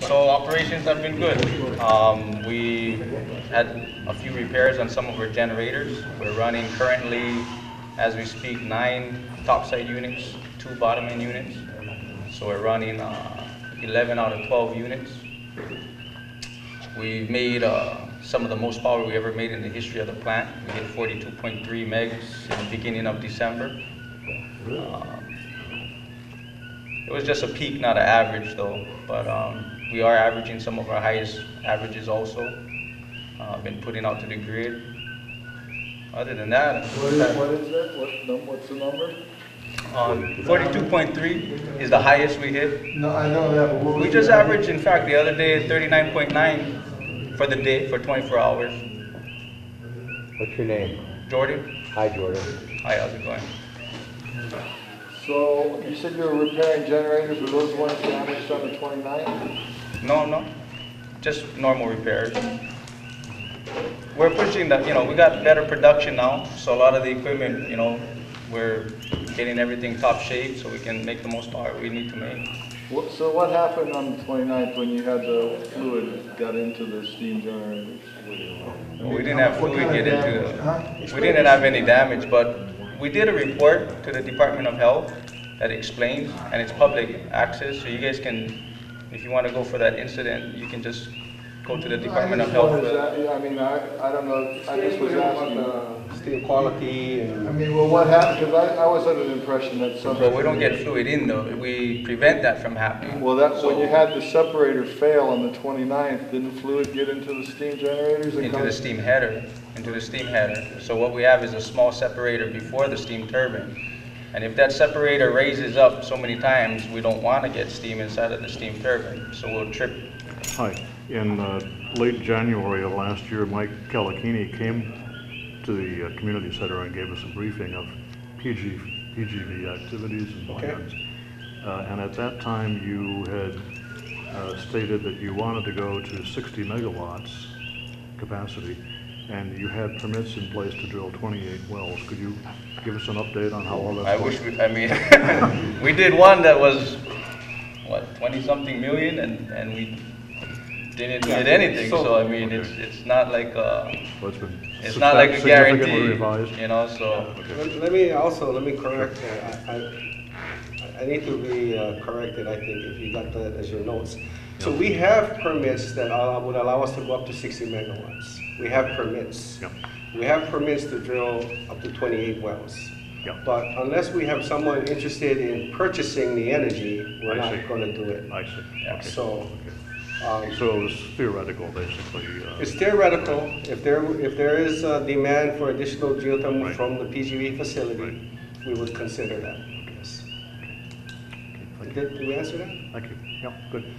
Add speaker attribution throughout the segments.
Speaker 1: So operations have been good. We had a few repairs on some of our generators. We're running currently, as we speak, 9 topside units, 2 bottom end units. So we're running 11 out of 12 units. We've made some of the most power we ever made in the history of the plant. We hit 42.3 megs in the beginning of December. It was just a peak, not an average though, but we are averaging some of our highest averages also. Been putting out to the grid. Other than that,
Speaker 2: what is that? What's the number?
Speaker 1: 42.3 is the highest we hit.
Speaker 2: No, I know that, but what
Speaker 1: We just averaged, in fact, the other day 39.9 for the day, for 24 hours.
Speaker 3: What's your name?
Speaker 1: Jordan?
Speaker 3: Hi, Jordan.
Speaker 1: Hi, how's it going?
Speaker 2: So, you said you were repairing generators, were those ones damaged on the 29th?
Speaker 1: No, just normal repairs. We're pushing that, we got better production now, so a lot of the equipment, we're getting everything top shape so we can make the most power we need to make.
Speaker 2: So what happened on the 29th when you had the fluid got into the steam generators?
Speaker 1: We didn't have fluid get into we didn't have any damage, but we did a report to the Department of Health that explains, and it's public access, so you guys can, if you want to go for that incident, you can just go to the Department of Health.
Speaker 2: I mean, I don't know, I just was asking.
Speaker 4: Steam quality and...
Speaker 2: I mean, well, what happened, because I was under the impression that some...
Speaker 1: But we don't get fluid in though, we prevent that from happening.
Speaker 2: Well, when you had the separator fail on the 29th, didn't fluid get into the steam generators?
Speaker 1: Into the steam header. So what we have is a small separator before the steam turbine. And if that separator raises up so many times, we don't want to get steam inside of the steam turbine, so we'll trip.
Speaker 5: Hi. In late January of last year, Mike Calachini came to the community center and gave us a briefing of PGV activities and plans. And at that time, you had stated that you wanted to go to 60 megawatts capacity, and you had permits in place to drill 28 wells. Could you give us an update on how all that's going?
Speaker 1: We did one that was, what, 20-something million, and we didn't get anything. So I mean, okay. it's not like it's not like a guarantee,
Speaker 5: revised.
Speaker 1: So.
Speaker 4: Okay. Let me correct. I need to be corrected. I think if you got that as your notes. So we have permits that would allow us to go up to 60 megawatts. We have permits.
Speaker 5: Yep.
Speaker 4: We have permits to drill up to 28 wells.
Speaker 5: Yep.
Speaker 4: But unless we have someone interested in purchasing the energy, we're not going to do it.
Speaker 5: I see.
Speaker 4: Yeah.
Speaker 5: Okay.
Speaker 4: So.
Speaker 5: So it was theoretical, basically.
Speaker 4: It's theoretical. If there is a demand for additional geothermal from the PGV facility, we would consider that. Yes. Did we answer that?
Speaker 5: Thank you. Yeah, good.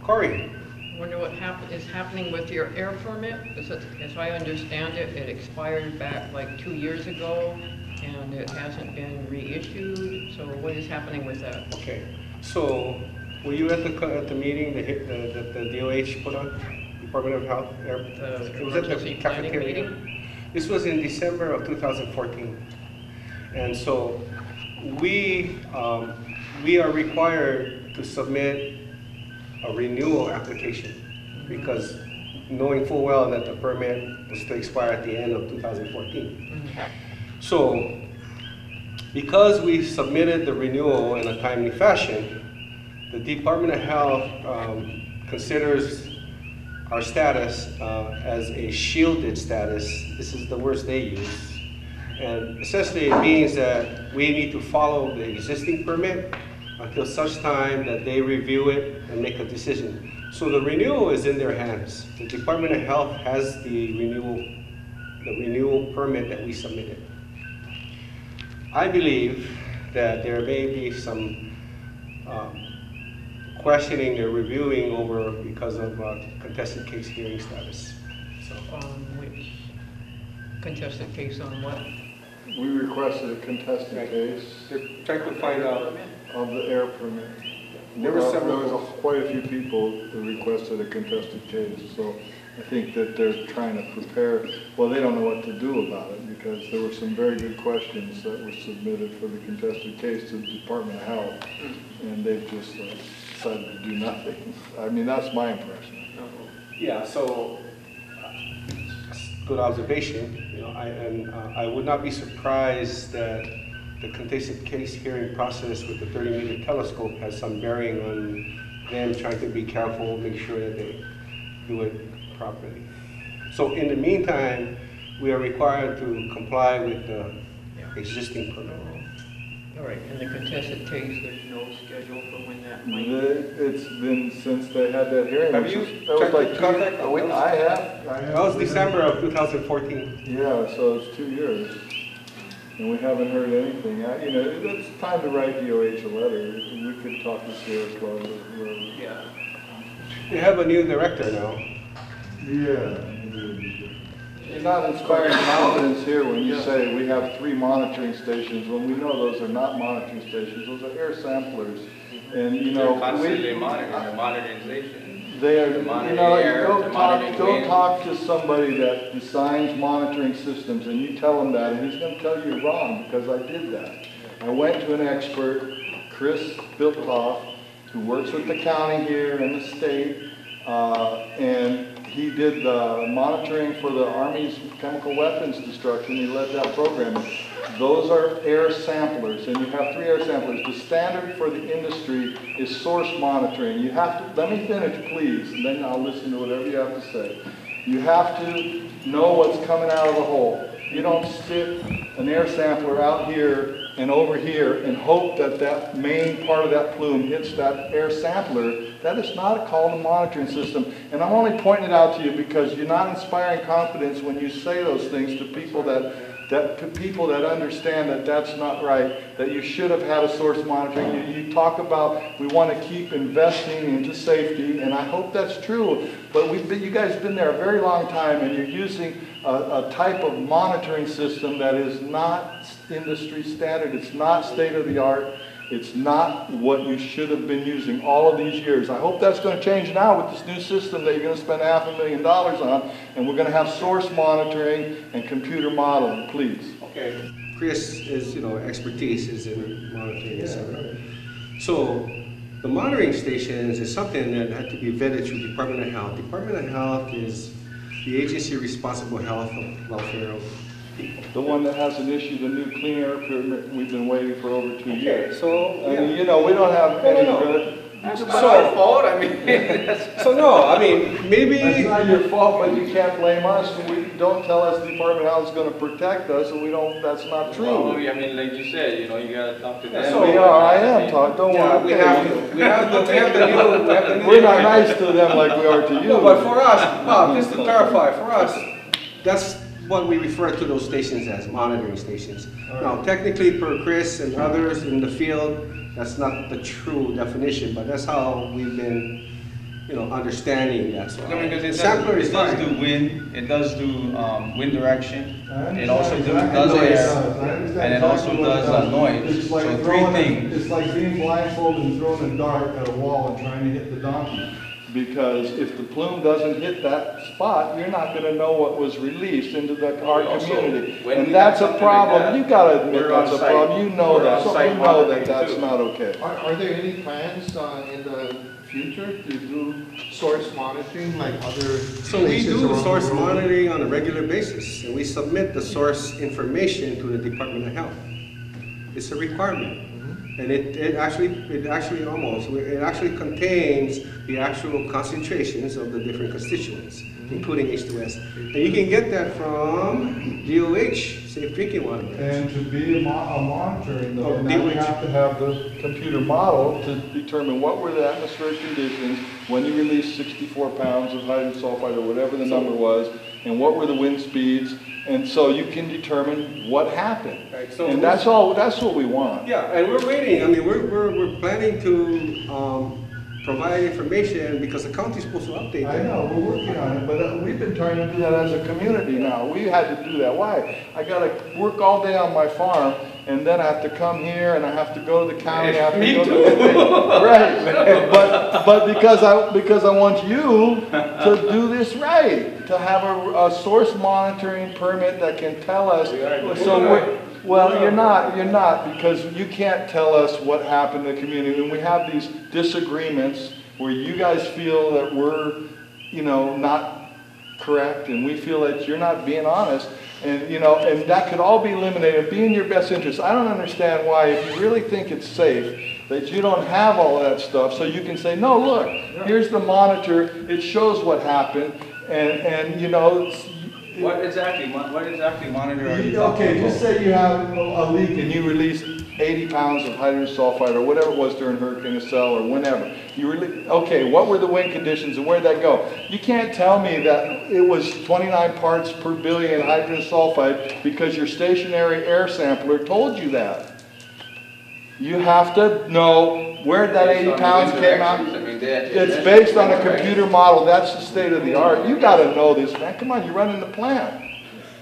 Speaker 4: Corey.
Speaker 6: I wonder what is happening with your air permit. As I understand it, it expired back like 2 years ago, and it hasn't been reissued. So what is happening with that?
Speaker 4: Okay. So. Were you at the meeting that the DOH put on, Department of Health?
Speaker 6: It was at the cafeteria meeting?
Speaker 4: This was in December of 2014. And so we are required to submit a renewal application because knowing full well that the permit was to expire at the end of 2014. So because we submitted the renewal in a timely fashion, the Department of Health considers our status as a shielded status. This is the words they use. And essentially it means that we need to follow the existing permit until such time that they review it and make a decision. So the renewal is in their hands. The Department of Health has the renewal permit that we submitted. I believe that there may be some questioning or reviewing over because of contested case hearing status. So,
Speaker 6: which contested case on what?
Speaker 2: We requested a contested case.
Speaker 4: They're trying to find out
Speaker 2: of the air permit.
Speaker 4: There was
Speaker 2: quite a few people who requested a contested case, so I think that they're trying to prepare. Well, they don't know what to do about it because there were some very good questions that were submitted for the contested case to the Department of Health, and they've just decided to do nothing. I mean, that's my impression.
Speaker 4: Yeah, so, good observation, you know, I would not be surprised that the contested case hearing process with the 30-meter telescope has some bearing on them trying to be careful, make sure that they do it properly. So in the meantime, we are required to comply with the existing permit.
Speaker 6: All right, in the contested case, there's no schedule for when that might be?
Speaker 2: It's been since they had that hearing.
Speaker 4: Have you
Speaker 2: That was
Speaker 4: tried
Speaker 2: like
Speaker 4: to
Speaker 2: 2
Speaker 4: contact
Speaker 2: years.
Speaker 4: them?
Speaker 2: I have.
Speaker 4: That was December of 2014.
Speaker 2: Yeah, so it's 2 years. And we haven't heard anything. You know, it's time to write DOH a letter. We could talk to Sierra Club or whoever.
Speaker 4: Yeah. They have a new director now.
Speaker 2: Yeah. You're not inspiring confidence here when you say we have 3 monitoring stations, when we know those are not monitoring stations, those are air samplers. And you know,
Speaker 1: They're constantly monitoring, they're monitoring stations.
Speaker 2: they are,
Speaker 1: They're
Speaker 2: you
Speaker 1: monitoring
Speaker 2: know,
Speaker 1: air,
Speaker 2: go
Speaker 1: they're
Speaker 2: talk,
Speaker 1: monitoring
Speaker 2: go
Speaker 1: wind.
Speaker 2: talk to somebody that designs monitoring systems and you tell him that and he's gonna tell you you're wrong because I did that. I went to an expert, Chris Biltoff, who works with the county here and the state, and he did the monitoring for the Army's chemical weapons destruction. He led that program. Those are air samplers, and you have 3 air samplers. The standard for the industry is source monitoring. You have to, let me finish, please, and then I'll listen to whatever you have to say. You have to know what's coming out of the hole. You don't stick an air sampler out here and over here and hope that that main part of that plume hits that air sampler. That is not called a monitoring system. And I'm only pointing it out to you because you're not inspiring confidence when you say those things to people that understand that that's not right, that you should have had a source monitoring. You talk about we want to keep investing into safety, and I hope that's true, but you guys have been there a very long time, and you're using a type of monitoring system that is not industry standard, it's not state-of-the-art, it's not what you should have been using all of these years. I hope that's going to change now with this new system that you're going to spend $500,000 on, and we're going to have source monitoring and computer modeling, please.
Speaker 4: Okay. Chris is, you know, expertise is in monitoring, etc. So the monitoring stations is something that had to be vetted through Department of Health. Department of Health is the agency responsible for health and welfare of people.
Speaker 2: The one that hasn't issued a new clean air permit, we've been waiting for over 2 years.
Speaker 4: So,
Speaker 2: I mean, you know, we don't have any.
Speaker 1: That's not our fault, I mean.
Speaker 4: So no, I mean, maybe.
Speaker 2: It's not your fault, but you can't blame us. We don't tell us the Department of Health is going to protect us, and we don't. That's not true.
Speaker 1: Well, I mean, like you said, you know, you gotta talk to them.
Speaker 4: So
Speaker 2: we are. I am talking. Don't
Speaker 4: Yeah,
Speaker 2: worry.
Speaker 4: we have the new.
Speaker 2: We're not nice to them like we are to you.
Speaker 4: No, but for us, Bob, just to clarify, for us, that's what we refer to those stations as, monitoring stations. Now, technically, per Chris and others in the field, that's not the true definition, but that's how we've been, you know, understanding that. So,
Speaker 1: I mean, because
Speaker 4: sampler is
Speaker 1: it does
Speaker 4: fine.
Speaker 1: do wind, it does do wind direction, it also does
Speaker 2: exactly
Speaker 1: air,
Speaker 2: what it does.
Speaker 1: and it also does noise.
Speaker 2: It's like
Speaker 1: So 3
Speaker 2: throwing
Speaker 1: things.
Speaker 2: It's like being blindfolded and throwing a dart at a wall and trying to hit the donkey. Because if the plume doesn't hit that spot, you're not going to know what was released into our
Speaker 1: Also,
Speaker 2: community.
Speaker 1: when we
Speaker 2: And that's
Speaker 1: have
Speaker 2: a
Speaker 1: something like
Speaker 2: problem.
Speaker 1: that,
Speaker 2: You got to admit
Speaker 1: we're on
Speaker 2: that's a
Speaker 1: site.
Speaker 2: problem. You know
Speaker 1: We're
Speaker 2: that.
Speaker 1: on
Speaker 2: So
Speaker 1: site
Speaker 2: you know that
Speaker 1: monitoring
Speaker 2: that's
Speaker 1: too.
Speaker 2: not okay.
Speaker 7: Are there any plans in the future to do source monitoring like other
Speaker 4: So we
Speaker 7: places
Speaker 4: do
Speaker 7: around
Speaker 4: source
Speaker 7: the world?
Speaker 4: monitoring on a regular basis, and we submit the source information to the Department of Health. It's a requirement. And it actually contains the actual concentrations of the different constituents, including H2S. And you can get that from DOH, Safe Drinking Water.
Speaker 2: And to be a monitoring, though,
Speaker 4: Oh,
Speaker 2: now we
Speaker 4: DOH.
Speaker 2: have to have the computer model to determine what were the atmospheric conditions when you released 64 pounds of hydrogen sulfide or whatever the number was, and what were the wind speeds, and so you can determine what happened.
Speaker 4: Right, so
Speaker 2: And that's what we want.
Speaker 4: Yeah, and we're waiting. I mean, we're planning to provide information because the county's supposed to update
Speaker 2: I
Speaker 4: that.
Speaker 2: know, we're working on it, but we've been trying to do that as a community now. We had to do that. Why? I gotta work all day on my farm, and then I have to come here, and I have to go to the county. I have to
Speaker 1: Me
Speaker 2: go
Speaker 1: too.
Speaker 2: To right. But because I want you to do this right, to have a source monitoring permit that can tell us. So Well, you're not, because you can't tell us what happened in the community. And we have these disagreements where you guys feel that we're, not correct, and we feel that you're not being honest. And, and that could all be eliminated, be in your best interest. I don't understand why, if you really think it's safe, that you don't have all of that stuff, so you can say, no, look, here's the monitor, it shows what happened, and
Speaker 1: What exactly monitor are you talking
Speaker 2: okay,
Speaker 1: about?
Speaker 2: just say you have a leak and you release 80 pounds of hydrogen sulfide or whatever it was during Hurricane Estelle or whenever. Okay, what were the wind conditions and where'd that go? You can't tell me that it was 29 parts per billion hydrogen sulfide because your stationary air sampler told you that. You have to know where that 80 pounds came out. It's based on a computer model. That's the state of the art. You got to know this, man. Come on, you're running the plant.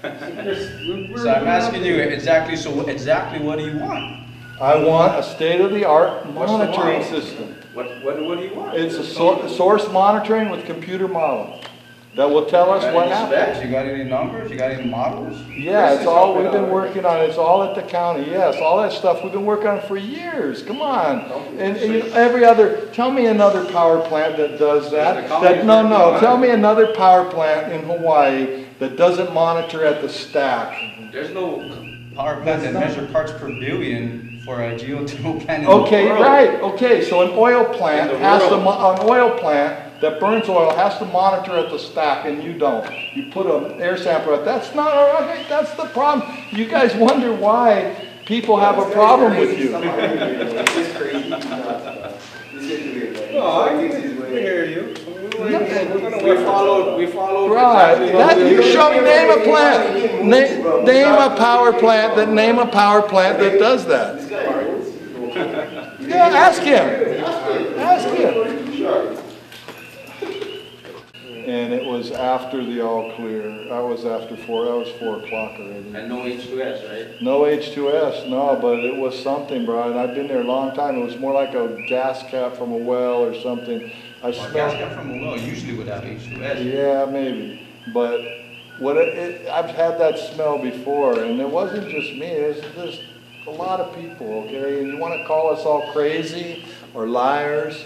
Speaker 1: So I'm asking you exactly what do you want?
Speaker 2: I want a state-of-the-art monitoring system.
Speaker 1: What do you want?
Speaker 2: It's a source monitoring with computer model that will tell us what happened.
Speaker 1: Specs? You got any numbers? You got any models?
Speaker 2: Yeah, it's all we've been working on. It's all at the county. Yes, all that stuff we've been working on for years. Come on. And every other. Tell me another power plant that does that. Tell me another power plant in Hawaii that doesn't monitor at the stack.
Speaker 1: There's no power plant that measures parts per billion for a geothermal plant in
Speaker 2: Okay,
Speaker 1: the world.
Speaker 2: right. Okay, so an oil plant that burns oil has to monitor at the stack, and you don't. You put an air sample at. That's not all right. That's the problem. You guys wonder why people have a problem with you.
Speaker 8: It's crazy.
Speaker 4: No, I hear you.
Speaker 8: We followed.
Speaker 2: Right. You name a plant. Name a power plant that does that. Yeah, ask him. Ask him.
Speaker 8: Sure.
Speaker 2: And it was after the all clear. That was 4 o'clock already.
Speaker 1: And no H2S, right?
Speaker 2: No H2S, no, but it was something, Brian. I've been there a long time. It was more like a gas cap from a well or something.
Speaker 1: A gas cap from a well usually would have H2S.
Speaker 2: Yeah, maybe. But I've had that smell before, and it wasn't just me. There's a lot of people, okay? And you want to call us all crazy or liars,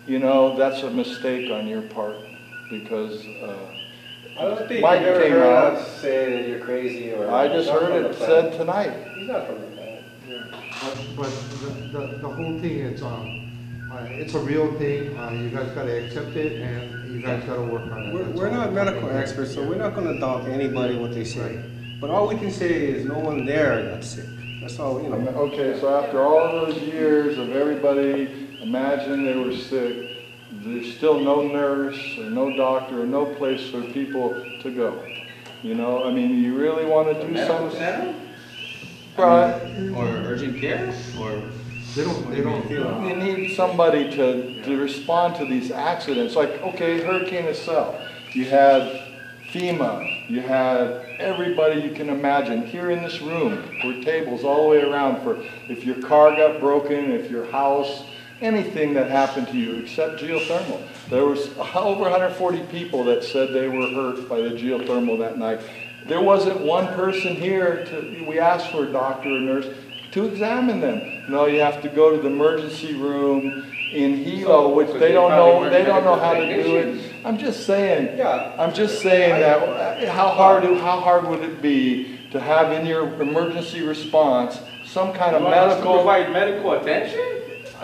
Speaker 2: that's a mistake on your part. Because
Speaker 4: I don't think
Speaker 2: Mike
Speaker 4: you ever
Speaker 2: came
Speaker 4: heard
Speaker 2: out.
Speaker 4: us say that you're crazy or.
Speaker 2: I just heard it said tonight.
Speaker 4: He's not from the plant.
Speaker 7: But the whole thing is, it's a real thing. You guys gotta accept it, and you guys gotta work on it.
Speaker 4: We're not medical experts, so we're not gonna dog anybody what they say. But all we can say is no one there got sick. That's all,
Speaker 2: Okay, so after all those years of everybody imagining they were sick, there's still no nurse or no doctor or no place for people to go. You really want to do something? Right.
Speaker 1: Or urgent care? Or
Speaker 7: They don't.
Speaker 2: You need somebody to respond to these accidents. Like, okay, Hurricane Estelle. You had FEMA. You had everybody you can imagine here in this room. There were tables all the way around for if your car got broken, if your house, anything that happened to you except geothermal. There was over 140 people that said they were hurt by the geothermal that night. There wasn't one person here we asked for a doctor or nurse to examine them. No, you have to go to the emergency room in Hilo, which they don't know how to do it. I'm just saying that how hard would it be to have in your emergency response some kind of medical.
Speaker 1: Provide medical attention?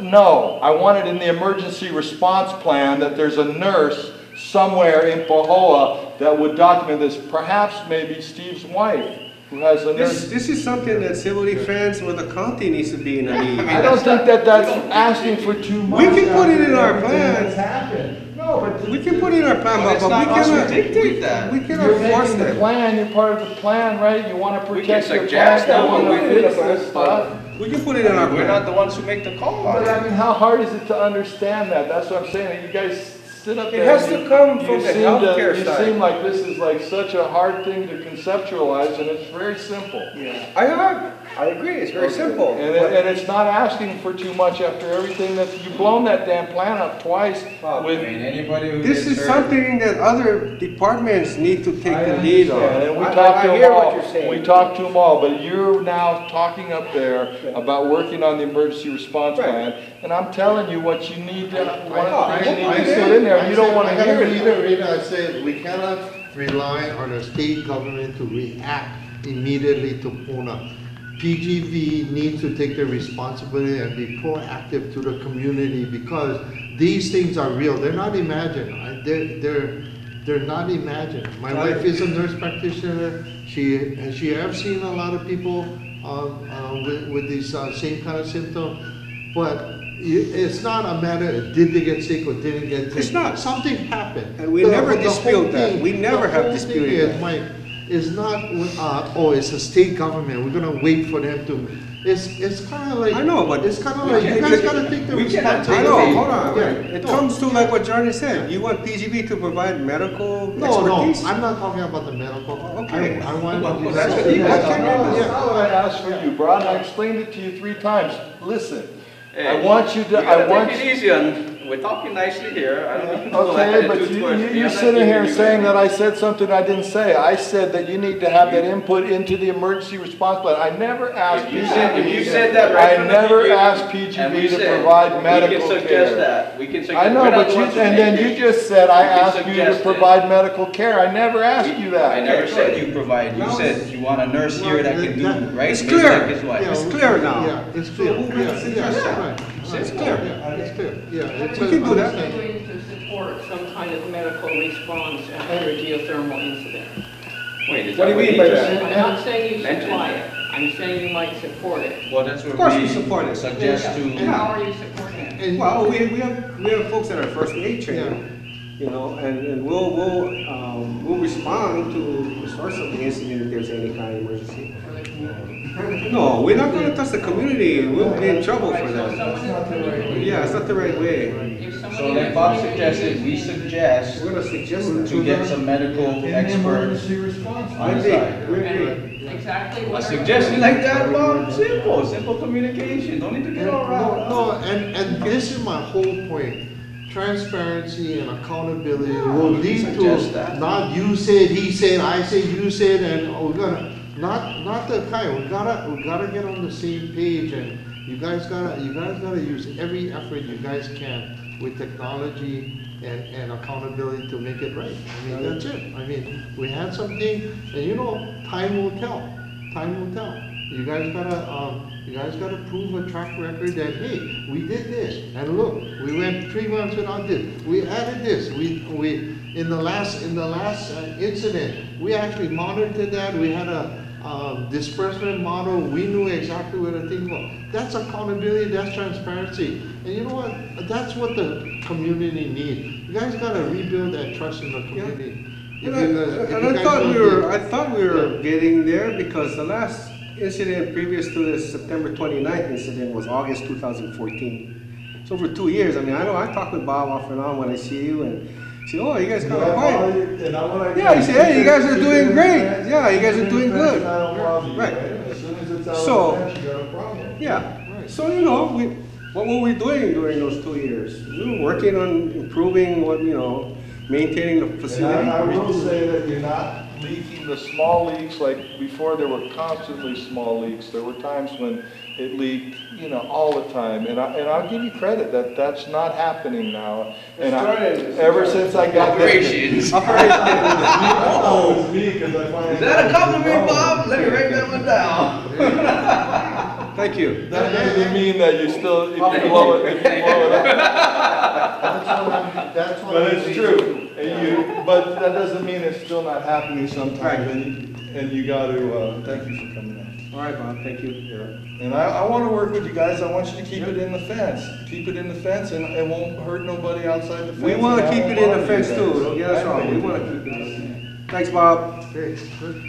Speaker 2: No, I want it in the emergency response plan that there's a nurse somewhere in Pahoa that would document this. Perhaps maybe Steve's wife, who has a nurse.
Speaker 4: This is something that civil defense or the county needs to be in the lead.
Speaker 2: I don't think that's asking for too much.
Speaker 4: We can put it in our plan.
Speaker 2: No, but
Speaker 4: We can put it in our plan,
Speaker 1: But it's
Speaker 4: but we
Speaker 1: not us who
Speaker 4: cannot
Speaker 1: dictate that.
Speaker 4: We
Speaker 2: you're
Speaker 4: cannot force
Speaker 2: making the
Speaker 4: them.
Speaker 2: plan. You're part of the plan, right? You want to
Speaker 1: We can
Speaker 2: protect your
Speaker 1: suggest
Speaker 2: plan.
Speaker 1: that,
Speaker 2: You want
Speaker 1: but
Speaker 2: to
Speaker 1: we-
Speaker 2: fix this stuff.
Speaker 4: We can put it in our
Speaker 1: We're not
Speaker 4: plan.
Speaker 1: the ones who make the call on
Speaker 2: But
Speaker 1: it.
Speaker 2: I mean, how hard is it to understand that? That's what I'm saying. You guys sit up
Speaker 4: It
Speaker 2: there.
Speaker 4: has
Speaker 2: and
Speaker 4: to come
Speaker 2: you
Speaker 4: from the
Speaker 2: seem
Speaker 4: healthcare
Speaker 2: You
Speaker 4: side.
Speaker 2: seem like this is like such a hard thing to conceptualize, and it's very simple.
Speaker 4: Yeah, I agree, it's very
Speaker 2: Okay.
Speaker 4: simple.
Speaker 2: And it's not asking for too much after everything that, you've blown that damn plan up twice
Speaker 1: I
Speaker 2: with.
Speaker 1: mean, anybody who
Speaker 4: This
Speaker 1: gets
Speaker 4: is
Speaker 1: hurt-
Speaker 4: something that other departments need to take the lead on.
Speaker 2: And we
Speaker 4: I
Speaker 2: talked to
Speaker 4: hear
Speaker 2: them
Speaker 4: what
Speaker 2: all,
Speaker 4: you're saying.
Speaker 2: we talked to them all, but you're now talking up there about working on the emergency response
Speaker 4: Right.
Speaker 2: plan, and I'm telling you what you need to, one
Speaker 4: I-
Speaker 2: of the things you
Speaker 4: I-
Speaker 2: need to put in there,
Speaker 7: I
Speaker 2: you don't
Speaker 7: said-
Speaker 2: wanna
Speaker 7: I
Speaker 2: hear
Speaker 7: gotta
Speaker 2: it.
Speaker 7: I said, we cannot rely on the state government to react immediately to Puna. PGV needs to take their responsibility and be proactive to the community because these things are real. They're not imagined. They're not imagined. My wife is a nurse practitioner. She has seen a lot of people with these same kind of symptoms, but it's not a matter of did they get sick or didn't get sick.
Speaker 4: It's not.
Speaker 7: Something happened.
Speaker 4: And we never
Speaker 7: the
Speaker 4: dispute
Speaker 7: whole
Speaker 4: that.
Speaker 7: thing-
Speaker 4: We never
Speaker 7: the
Speaker 4: have
Speaker 7: whole
Speaker 4: disputed
Speaker 7: thing is,
Speaker 4: that.
Speaker 7: Mike, is not, oh, it's a state government, we're gonna wait for them to, it's kinda like.
Speaker 4: I know, but
Speaker 7: it's kinda like, you guys gotta take the
Speaker 1: we cannot
Speaker 4: I
Speaker 1: take
Speaker 4: know,
Speaker 7: responsibility.
Speaker 4: hold on,
Speaker 7: Yeah,
Speaker 4: it
Speaker 7: no.
Speaker 4: comes to like what Johnny said, you want PGV to provide medical
Speaker 7: No,
Speaker 4: expertise?
Speaker 7: I'm not talking about the medical.
Speaker 4: Okay.
Speaker 7: I want.
Speaker 1: Well, that's what you guys talking about.
Speaker 2: That's not what I asked for you, Brian, I explained it to you 3 times, listen, I
Speaker 1: Hey,
Speaker 2: want you to,
Speaker 1: You
Speaker 2: I
Speaker 1: gotta
Speaker 2: want.
Speaker 1: take it easy on, we're talking nicely here. I don't know if you
Speaker 2: Okay, but you're sitting here saying that I said something I didn't say. I said that you need to have that input into the emergency response plan. I never asked
Speaker 1: If you said
Speaker 2: PGV.
Speaker 1: that right
Speaker 2: I
Speaker 1: from the
Speaker 2: never
Speaker 1: beginning,
Speaker 2: asked
Speaker 1: and
Speaker 2: PGV
Speaker 1: we
Speaker 2: to
Speaker 1: said,
Speaker 2: provide medical
Speaker 1: We can suggest
Speaker 2: care.
Speaker 1: that, we can suggest.
Speaker 2: I know,
Speaker 1: we're not
Speaker 2: but
Speaker 1: the
Speaker 2: you,
Speaker 1: ones who
Speaker 2: and
Speaker 1: make
Speaker 2: then
Speaker 1: it.
Speaker 2: you just said, I
Speaker 1: We can
Speaker 2: asked you to
Speaker 1: suggest it.
Speaker 2: provide medical care. I never asked you that.
Speaker 1: I never said you provide, you
Speaker 7: No,
Speaker 1: said you want a nurse here that can do, right?
Speaker 4: It's
Speaker 1: Maybe
Speaker 4: clear.
Speaker 1: like his wife.
Speaker 7: Yeah,
Speaker 4: It's clear now.
Speaker 7: Yeah, it's clear.
Speaker 4: So who makes the suggestion?
Speaker 7: Right.
Speaker 4: It's clear.
Speaker 7: Yeah, it's clear, yeah. it's
Speaker 4: We can do that.
Speaker 6: Continuing to support some kind of medical response after a geothermal incident.
Speaker 1: Wait, is
Speaker 4: What do
Speaker 1: that
Speaker 4: you mean
Speaker 1: he
Speaker 4: by
Speaker 1: just
Speaker 4: that?
Speaker 1: said?
Speaker 6: I'm not saying you
Speaker 1: Mention.
Speaker 6: supply it, I'm saying you might support it.
Speaker 1: Well, that's what
Speaker 4: Of course we support it.
Speaker 1: suggest
Speaker 6: And
Speaker 1: to,
Speaker 6: how are you supporting it?
Speaker 7: And-
Speaker 4: Well, we have folks that are first aid trained, you know, and we'll respond to the source of the incident if there's any kind of emergency.
Speaker 6: For the community?
Speaker 4: No, we're not gonna touch the community, we'll be in trouble
Speaker 6: Right,
Speaker 4: for
Speaker 6: so
Speaker 4: that.
Speaker 6: someone in the community.
Speaker 4: Yeah, it's not the right way.
Speaker 6: If somebody
Speaker 1: so
Speaker 6: in
Speaker 1: like
Speaker 6: the
Speaker 1: Bob
Speaker 6: community
Speaker 1: suggested, we
Speaker 6: is-
Speaker 1: suggest
Speaker 4: We're gonna suggest that.
Speaker 1: to get some medical
Speaker 2: In the
Speaker 1: experts
Speaker 2: emergency response
Speaker 1: on
Speaker 2: plan.
Speaker 1: the side.
Speaker 4: We agree.
Speaker 6: Exactly
Speaker 1: A
Speaker 6: what.
Speaker 1: suggestion like that, Bob, simple communication, don't need to get all around.
Speaker 7: No, and this is my whole point. Transparency and accountability will
Speaker 1: we
Speaker 7: lead
Speaker 1: suggest
Speaker 7: to
Speaker 1: that.
Speaker 7: not you said, he said, I said, you said, and we're gonna, not the kind, we gotta get on the same page and you guys gotta use every effort you guys can with technology and accountability to make it right. I mean, that's it. I mean, we had something, and you know, time will tell. Time will tell. You guys gotta prove a track record that, hey, we did this, and look, we went 3 months without this. We added this. We in the last incident, we actually monitored that. We had a disbursement model. We knew exactly where the thing was. That's accountability. That's transparency. And you know what? That's what the community needs. You guys gotta rebuild that trust in the community. If
Speaker 4: And
Speaker 7: you guys
Speaker 4: I
Speaker 7: don't
Speaker 4: thought we were getting there because the last incident previous to the September 29th incident was August 2014. It's over 2 years. I mean, I know I talk with Bob off and on when I see you and say, oh, you guys got a quiet. Yeah, you say, hey, you guys are doing great. Yeah, you guys are doing good. Right.
Speaker 2: As soon as it's out
Speaker 4: So-
Speaker 2: of the fence, you got a problem.
Speaker 4: Yeah. So, you know, what were we doing during those 2 years? We were working on improving maintaining the
Speaker 2: And
Speaker 4: facility.
Speaker 2: I will say that you're not leaking the small leaks, like before there were constantly small leaks. There were times when it leaked, all the time. And I'll give you credit that that's not happening now. And ever since I got
Speaker 1: Operations.
Speaker 2: Oh, it's me, 'cause I find.
Speaker 1: Is that a compliment, Bob? Let me write that one down.
Speaker 4: Thank you.
Speaker 2: That doesn't mean that you still, if you blow it up.
Speaker 7: That's what
Speaker 2: But
Speaker 7: I'm
Speaker 2: it's
Speaker 7: saying.
Speaker 2: true, but that doesn't mean it's still not happening sometimes, and you gotta, thank you for coming in.
Speaker 4: All right, Bob, thank you.
Speaker 2: And I wanna work with you guys, I want you to keep it in the fence, and it won't hurt nobody outside the fence.
Speaker 4: We want to
Speaker 2: and I
Speaker 4: keep
Speaker 2: won't
Speaker 4: it in the
Speaker 2: bother you
Speaker 4: fence
Speaker 2: guys.
Speaker 4: too, don't get us wrong, we want to keep it in. Thanks, Bob.
Speaker 7: Okay, good.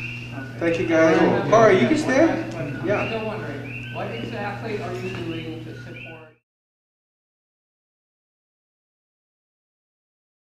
Speaker 4: Thank you, guys. Corey, you can stay?
Speaker 6: I'm
Speaker 4: Yeah.
Speaker 6: still wondering, what exactly are you doing to support